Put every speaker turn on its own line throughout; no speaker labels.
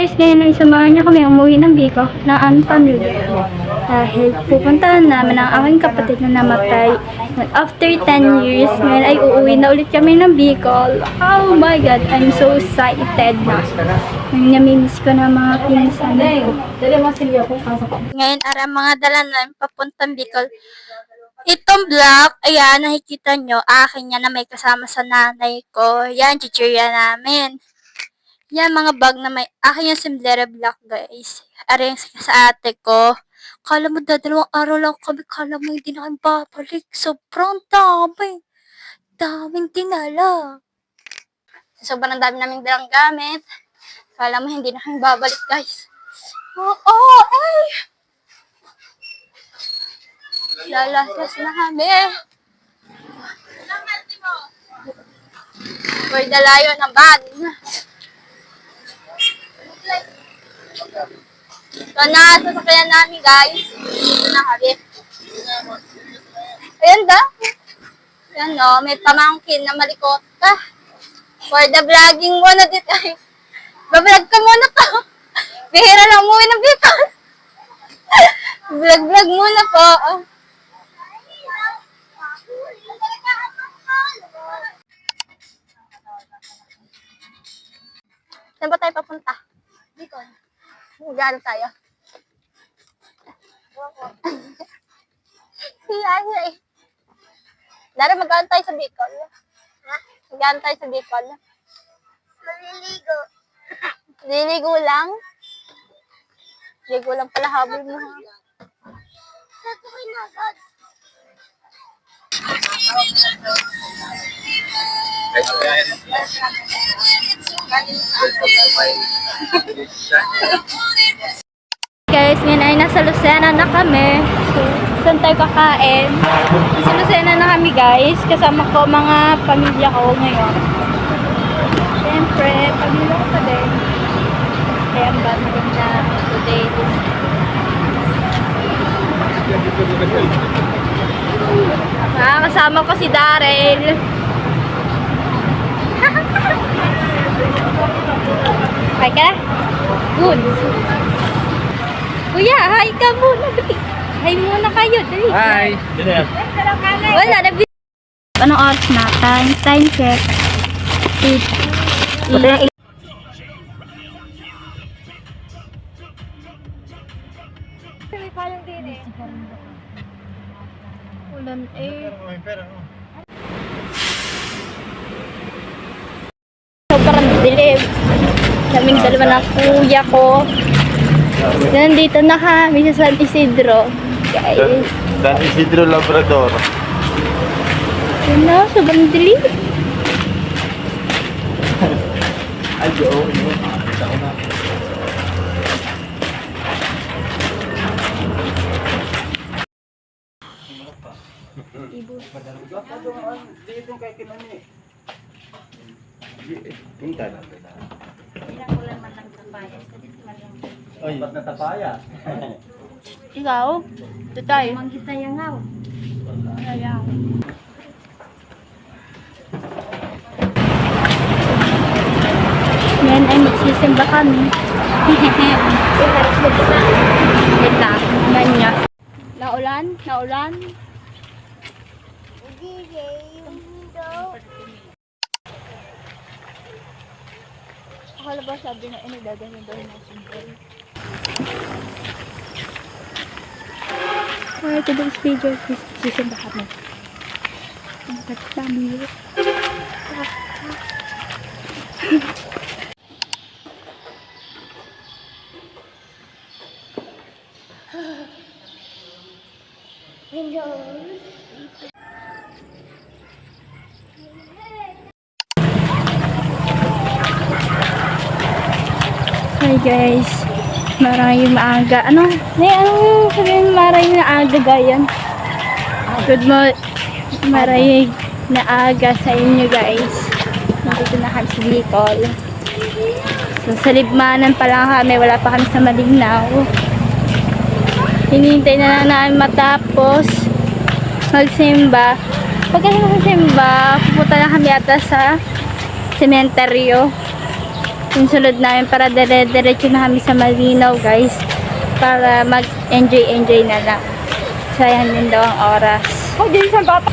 guys, ngayon ay samahan niyo kami umuwi ng Bicol na ang pamilya ko. Dahil pupuntahan namin ang aking kapatid na namatay. After 10 years, ngayon ay uuwi na ulit kami ng Bicol. Oh my God, I'm so excited na. Namimiss ko na mga pinsan ko. Ngayon ara mga dala namin papuntang Bicol. Itong vlog, ayan, nakikita nyo, akin yan na may kasama sa nanay ko. Yan, chichirya namin. Yan, mga bag na may, akin yung Simblera Black, guys. Aray sa ate ko. Kala mo, dalawang araw lang kami, kala mo hindi na kami babalik. Sobrang dami. Daming dinala. Sobrang dami naming dalang gamit. Kala mo, hindi na kami babalik, guys. Oo, ay! Lalasas na kami. Uy, dalayo ng bag. So, nasasakyan namin, guys. Ito na kami. Ayan ba? Ayan, no? May pamangkin na malikota. For the vlogging mo na dito. Bablog ka muna to. Bihira lang umuwi ng Bicol. Vlog muna po. Saan ba tayo papunta? Bicol. Magano tayo? Yan eh. Dara, magano tayo sa Bicol? Ha? Magano tayo sa Bicol? Maliligo. Liligo lang? Ligo lang pala habol mo. Saan ko inagad? Guys, ngayon ay nasa Lucena na kami. So, saan tayo kakain? Nasa Lucena na kami, guys. Kasama ko mga pamilya ko ngayon. Siyempre, pamilya ko pa din. Kaya ang ba maganda today. Kasama ko si Daryl. Hi ka? Good. Kuya, hi ka muna. Hi muna kayo. Dali.
Hi.
Wala na. Anong oras na? Time check. 8. Ulan eh. Sobrang dilim. Kaming dalawa ng kuya ko. Nandito na kami sa San Isidro. Guys.
San Isidro Labrador.
Yun na, sobrang dilim.
Ay, oo. Kita ko na.
Ibu.
Dito kay kinani. Punta na. Ay, ba't natapaya?
Ikaw? Ito tayo. Manghita yung ngaw. Ayaw. Yan ay magsisimba kami. Kita. Ganya. Naulan? Naulan? Akala ba sabi na inagdadahin daw ng simbol? For today's video, sisimba kami. Ang dami. Hi guys, maraming maaga. Ano sabihin maraming naaga gayan? Good morning, maraming naaga sa inyo guys. Nandito na kami sa Bicol. So sa Libmanan pa lang kami, wala pa kami sa Malinaw. Hinihintay na lang namin matapos magsimba. Pag kami magsimba, pupunta na kami ata sa sementeryo. yung sunod namin para dire-diretso na kami sa Malinaw, guys. Para mag-enjoy na lang. Sayang din daw ang oras.
Oh, din sa bata.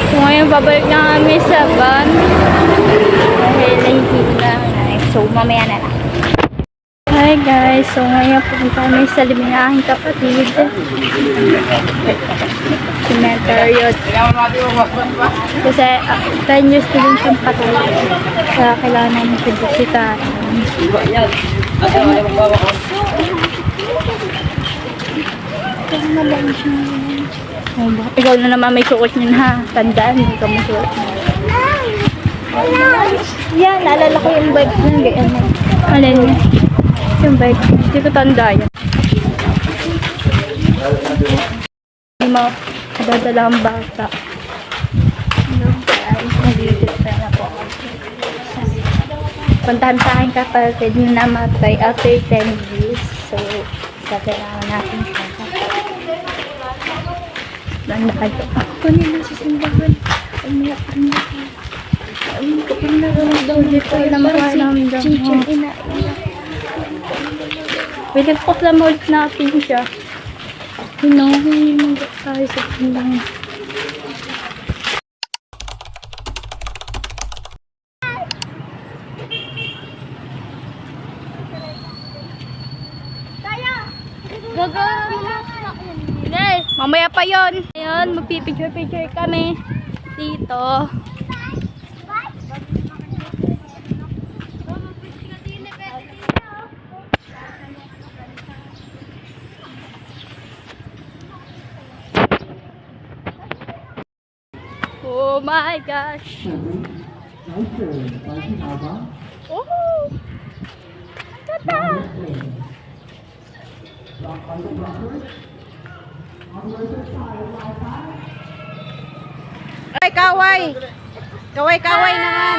So, ngayon, babalik na kami sa van. Dahil nahihina na. So, mamaya na lang. Hi guys, so ngayon pupunta kami sa libi ng aking kapatid. Cemetery. Kasi 10 years na din siyang patay. Kaya kailangan namin siya bisitahin. Oh, baka ikaw na naman may suot niyan ha. Tandaan, hindi ka mo suot. Yan, naalala ko yung bike ng ganyan. Alin? Yung bike. Hindi ko tanda yan. Hindi mo kadadala ang bata. Hello guys, nag-iisip pa na po ako. Puntahan sa akin kapatid na namatay after 10 years. So, kailangan natin siya. Landa kayo. Ako nila sa simbahan. Umiyak ka na. Umiyak ka pa na. Hindi ko na makaramdam. Chichen, inaiyak. Pinagpukla mo ulit natin siya. Hinahin tayo sa simbahan. Nay, mamaya pa yon. Ngayon, magpipicture-picture kami dito. Oh my gosh. Oh! Tata!
Ay, kaway. Kaway naman.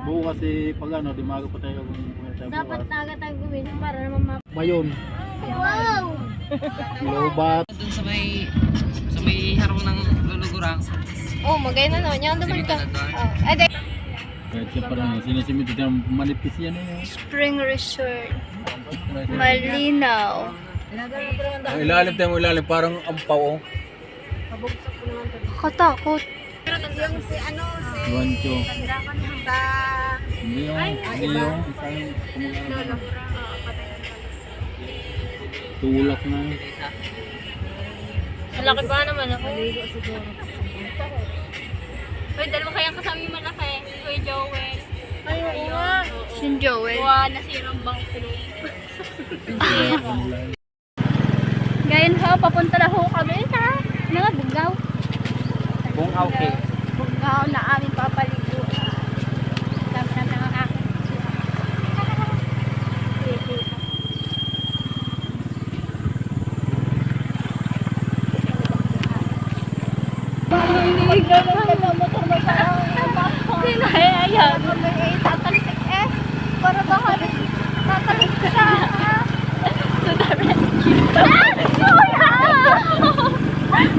Buo kasi pag ano, di maaga pa tayo kung
Dapat naga tayo gumising para naman
Mayon.
Wow!
Lobat.
Doon sa may harong ng lulugurang.
Oh, magay na no. Nyan naman ka. Oh, ay,
Kahit siya pa rin, sinisimit ito yung manipis yan eh.
Spring Resort. Malinaw.
Ang ilalim tayo, ilalim, parang ampaw oh.
Katakot.
yung si ano, si
Guancho.
sa
Hindi yung, hindi yung, isang tulak na.
Malaki pa naman ako. Uy, dalawa kayang kasama yung malaki. Uy, Joel. Ay, oo nga. Si Joel. Wow, nasirang bangko. Ngayon ho, papunta na ho kami sa mga Bungaw.
Bungaw cave.
Bungaw na aming papaliguan. Sabi namin ang aking. Sino kaya yan? Tatalisik eh. Para baka tatalisik siya.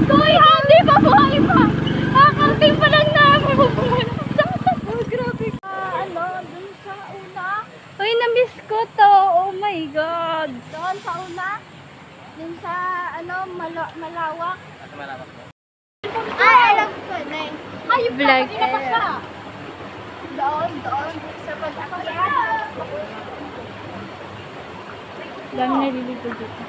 Kuya! Hindi pa buhay pa! Kakanting pa lang namin. Oh, grabe ka. Ano, dun sa una? Uy, na-miss ko to. Oh my God. Doon sa una? Dun sa, ano, malawak? Ay, alam ko na eh. Ay, yung vlog. Doon. Sa pag-akala. Dami naliligo dito.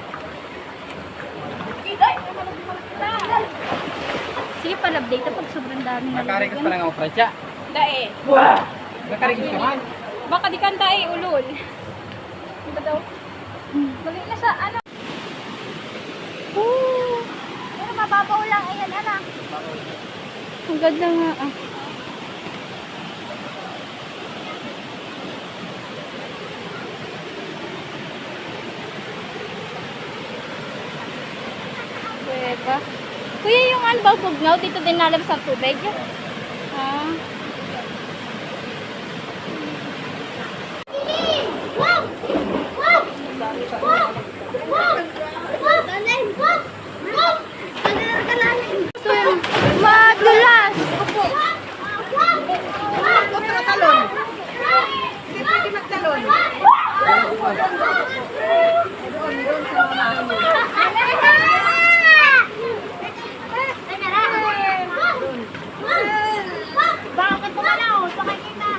Sige pala, update pag sobrang dami
Nakarikas pa
naliligo.
lang ako, Fransya.
Dae.
Nakarikas ka man.
Baka di kanta eh, ulol. Diba daw? Mali na sa ano? Pero mababaw lang. Ayan, anak. Ang ganda nga ah. Pwede. Kuya, yung ano ba, Bugnaw, dito din nalabas ang tubig? Ah. Wow! Wow! Wow! Wow! Wow! Wow! Wow! Wow!
Bakit pumalaw? Sakay kita.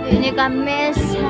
Ini kami sa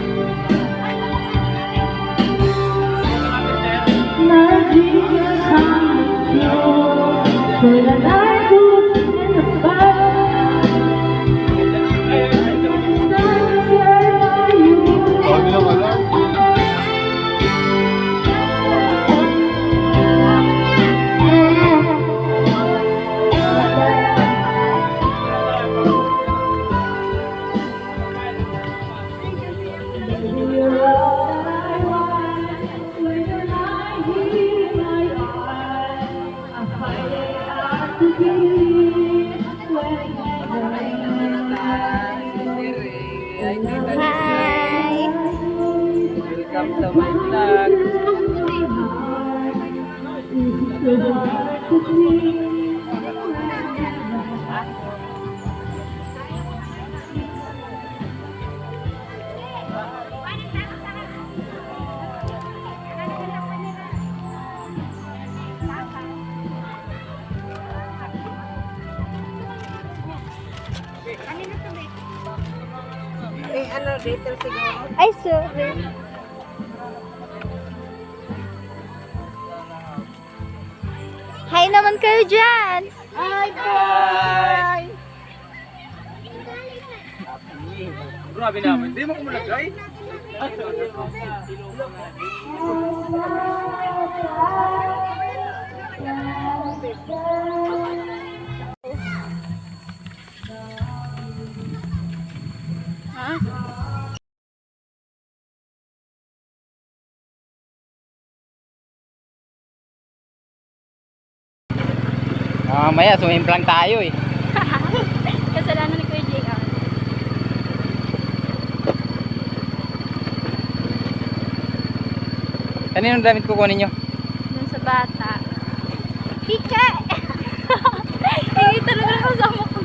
Hi!
Welcome to my vlog.
Eh, ano, dito siguro.
Ay, sorry. Hi naman kayo dyan!
Hi, boy!
Grabe naman, hindi mo kumulagay. Mamaya, sumimplang tayo eh.
Kasalanan ni Kuya JR.
Kaninong damit kukunin nyo?
Dun sa bata. Hika! Hindi talaga kasama ko.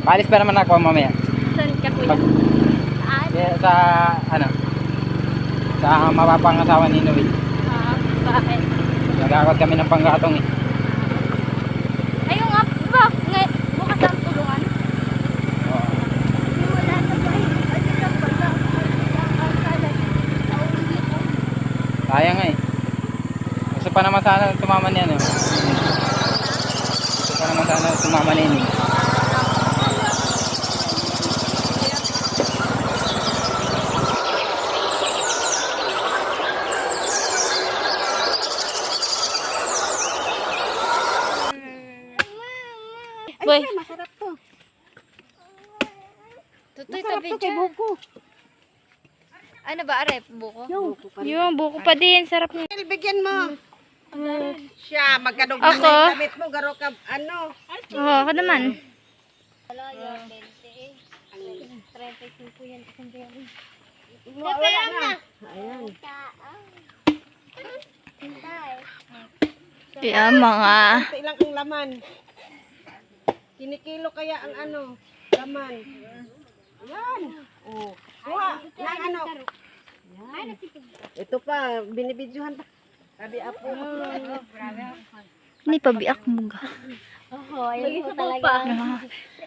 Paalis pa naman ako mamaya.
Saan ka kuya?
Pag-
Saan?
Sa, ano, sa mapapangasawa ni Noe.
Bakit?
Nagkakot kami ng panggatong eh.
Ayun nga, ba? Bukas ang tulungan.
Oo.
Wala na ba? Kasi lang pala.
Sayang nga eh. Gusto pa naman sana tumama niya no. Gusto pa naman sana tumama niya eh.
Boy,
Masarap to.
tutoy
Masarap
tabi
to kay
dyan.
buko.
Ano ba, arep? Buko?
Buko pa rin.
Yung buko pa din. Sarap niya.
Bigyan mo. Siya, magkadog
Ako?
na yung damit mo. Garo ka, ano.
Oo, ako naman.
Wala na. Ayan.
Kaya mga...
Ito ilang ang laman. Kinikilo kaya ang ano, laman. Ayan. Oh. Kuha. Ng ano. Ayan. Ito pa, binibidyohan pa. Sabi apo.
Hindi pa biak mo ga. Lagi sa talaga.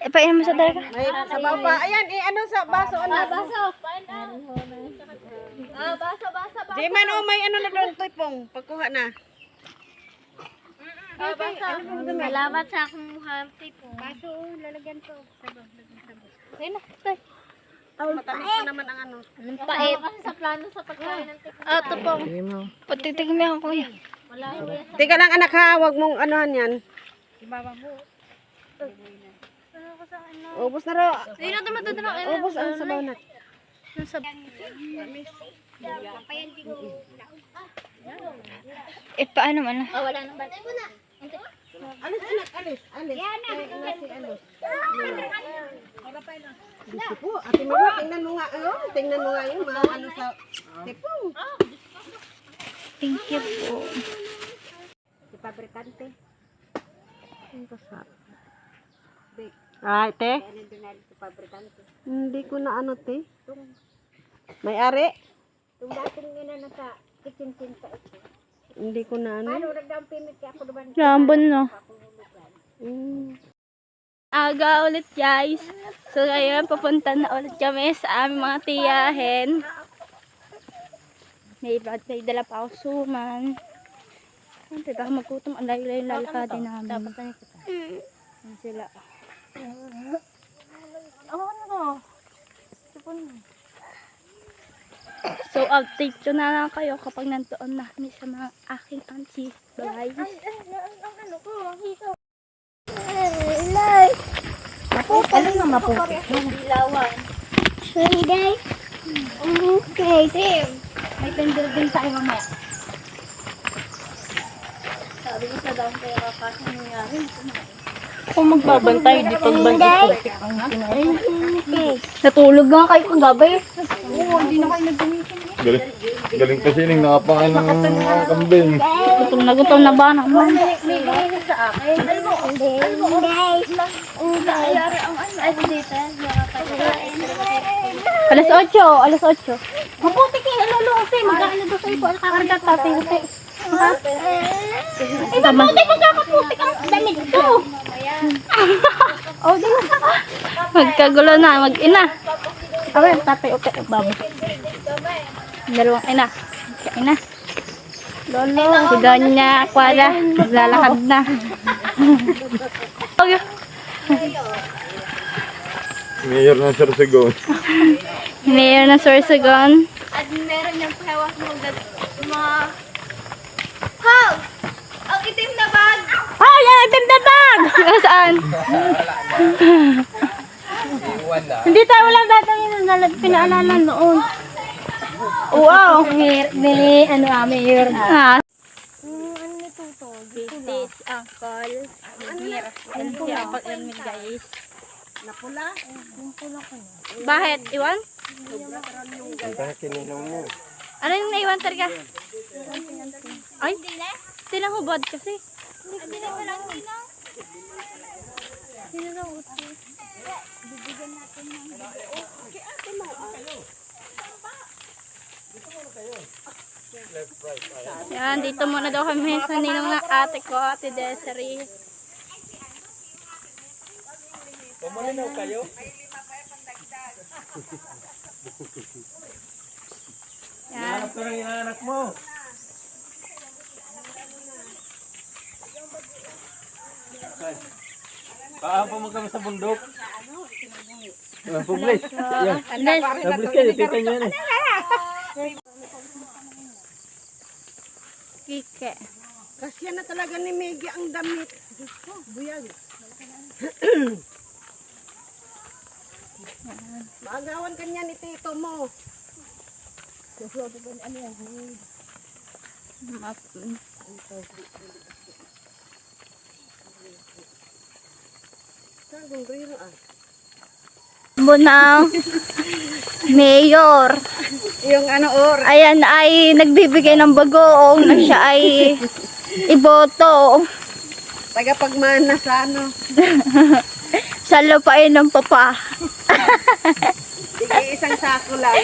Painom mo sa talaga.
May sabaw pa. Ayan, ano sa baso. Ano?
Baso. Baso.
Di man, oh, may ano na doon, Toypong. Pagkuha na.
Salamat sa akong hati po. Baso, lalagyan to. Ayun na, tay.
Matamis pa naman ang ano.
Anong pait? Sa plano sa pagkain ng tipo. Ito po. Patitigmi ako kuya.
Teka lang anak ha, wag mong anuhan yan. Ubus na ro.
Hindi na tumatadala.
Ubus ang sabaw na.
Paano man? Wala nang bantay mo na.
Alis anak, alis. Alis. Gusto po. Ate Mama, tingnan mo nga. Tingnan mo nga yun. Ano sa... Tepong.
Thank you po.
pabrikante. Ay, te? Hindi ko na ano, te. May ari?
Yung dating nila nasa kitchen sa ito.
Hindi ko na ano.
Ano, nagdaang pimit kaya ako naman.
Rambon, no?
Mm.
Aga ulit, guys. So, ngayon, papunta na ulit kami sa aming mga tiyahin. May dala pa ako suman. Siyempre, baka magkutom. Ang layo-layo yung lalakadin namin. Dapat na kita. Yan sila. So, update ko na lang kayo kapag nandoon na kami sa mga aking auntie. Bye.
Ano nga maputi? Dilawan. Sorry, day. Okay, Tim. May tender din tayo mamaya. Sabi ko sa dami kaya kakasa nangyari.
Kung magbabantay, di pagbantay.
Okay.
Natulog nga kayo kagabi.
Galing kasi ning nakapain ng mga kambing.
Gutom na ba naman?
May bahay sa akin.
Alas 8, alas 8.
Mabuti kayo, aluluti. Mag-ano doon sa ipo. Nakakarga tatay. Eh, mabuti magkakaputik ang damit ko.
Oh, di na. Magkagulo na, mag-ina. Okay, tatay, okay, babo. Dalawang ina. Ina. Lolo. Si Donya Aquara, naglalakad na. Okay.
Mayor ng Sorsogon.
Mayor ng Sorsogon.
At meron niyang pahawas mga... How? Ang itim na bag!
Oh, yan, itim na bag! Saan? Hindi tayo walang dating pinaalala noon. Wow! Mayor. Ah.
Ano nito to?
This uncle. Siya pag-emil, guys.
Napula?
Bakit? Iwan? Ano yung naiwan talaga? Ay, tinahubad kasi.
Hindi na walang tinaw. Sino na uti? Bibigyan natin ng...
Yan, dito muna daw kami sa ninong ng ate ko, ate Desiree.
Pumalinaw kayo?
Yan.
Hanap ka ng inaanak mo. Paampo mo kami sa bundok. Publish. Yan. Publish kayo, tita nyo yan eh.
Kike.
Kasi na talaga ni Meggy ang damit. Diyos ko, buyag. Maagawan ka niya ni tito mo. Sagong rino ah.
Bunang mayor.
Yung ano or.
Ayan ay nagbibigay ng bagoong na siya ay iboto
Tagapagmana sa ano.
sa lupain ng papa.
Sige, isang sako lang.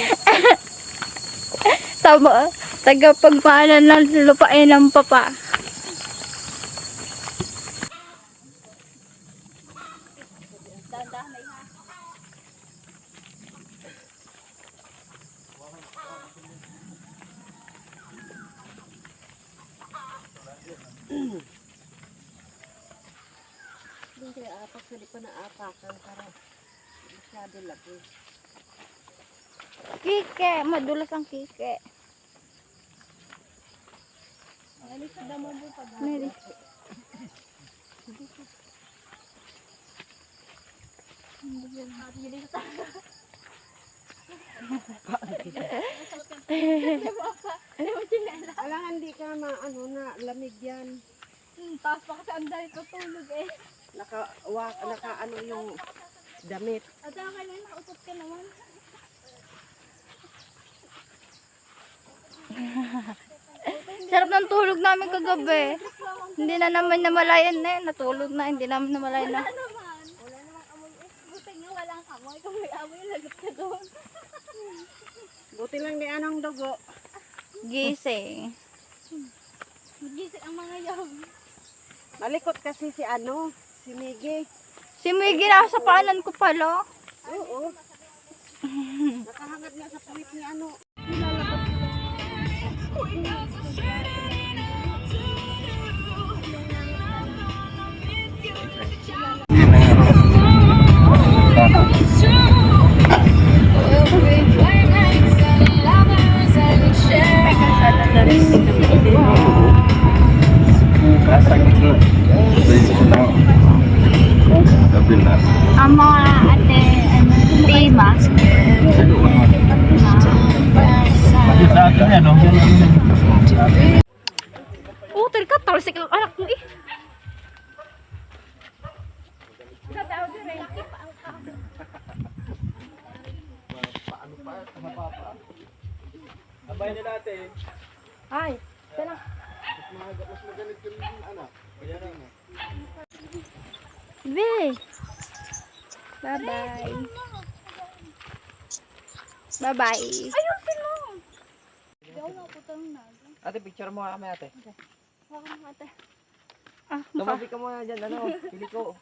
Tama, tagapagmana ng lupain ng papa.
Hindi kaya apak, hindi pa naapakan para masyado laki.
Kike, madulas ang kike. Mary.
Alang hindi ka ano na lamig yan.
Taas pa kasi ang dahil tutulog eh.
Naka ano yung damit.
At saka kailan nakausap ka naman.
Sarap ng tulog namin kagabi. Hindi na naman namalayan na yun. Natulog na, hindi namin namalayan na.
Buti lang di anong dugo.
Gising.
Malikot kasi si si Miggy.
Si Miggy na sa paanan ko pala.
Oo. Nakahangad nga sa puwit ni
Nasa gitna. Sabi na.
Ang mga ate, tema.
Sa akin yan, no?
Oh, talaga, talsik ang anak mo eh.
Abay na natin.
Ay, tala. Be. Bye-bye. Bye-bye. Ayusin mo. Gaw na putang na.
Ate, picture mo nga kami ate.
Wala mo ate. Ah,
Tumabi ka muna dyan, pili ko.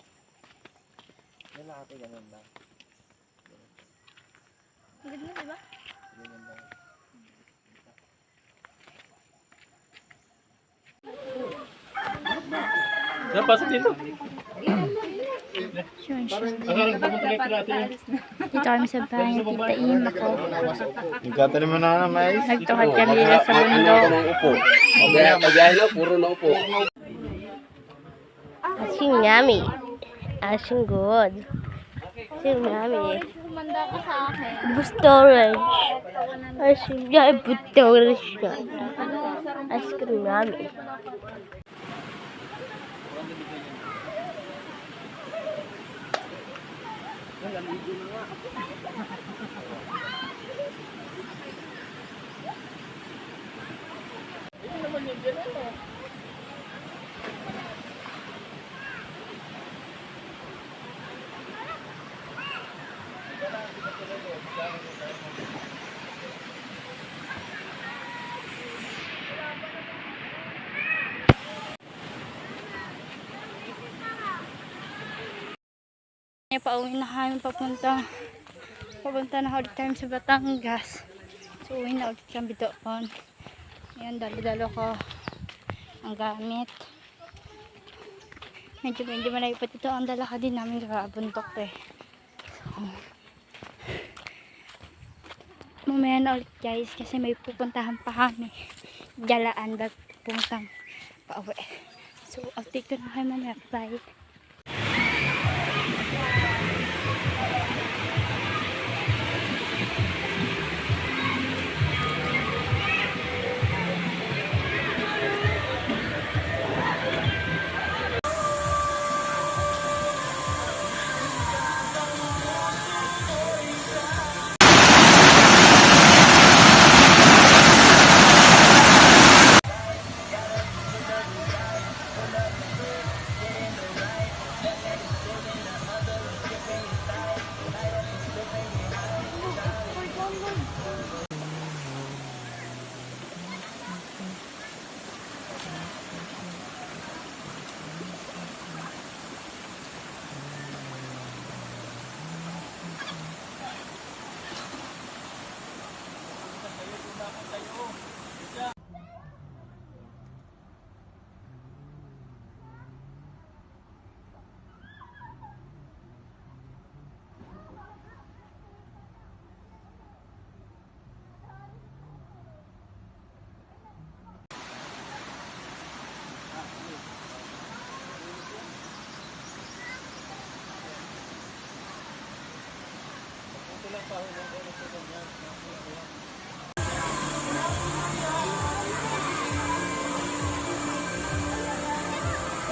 Yan lang ate, ganun lang.
Ganun, diba?
Ganun lang.
Yan, pasok dito.
Sure, sure.
Akala ko pumunta kayo kila ate.
Dito kami sa bahay ng Tita Im ako.
Nagkatanim mo na mais.
Nagtukad kami nila sa mundo.
Puro na upo.
Asing yummy. Asing good. Asing yummy.
Kumanda ka sa akin.
Storage. Asing yummy. Storage na. Asing yummy.
Pauwi na kami papunta na ulit kami sa Batangas. So uwi na ulit kami doon. Ayan, dalo-dalo ko ang gamit. Medyo malayo pa dito ang dala ka din namin sa bundok eh. So, mamaya na ulit guys kasi may pupuntahan pa kami. Jalaan ba't puntang pauwi. So update ko na kayo mamaya. Bye.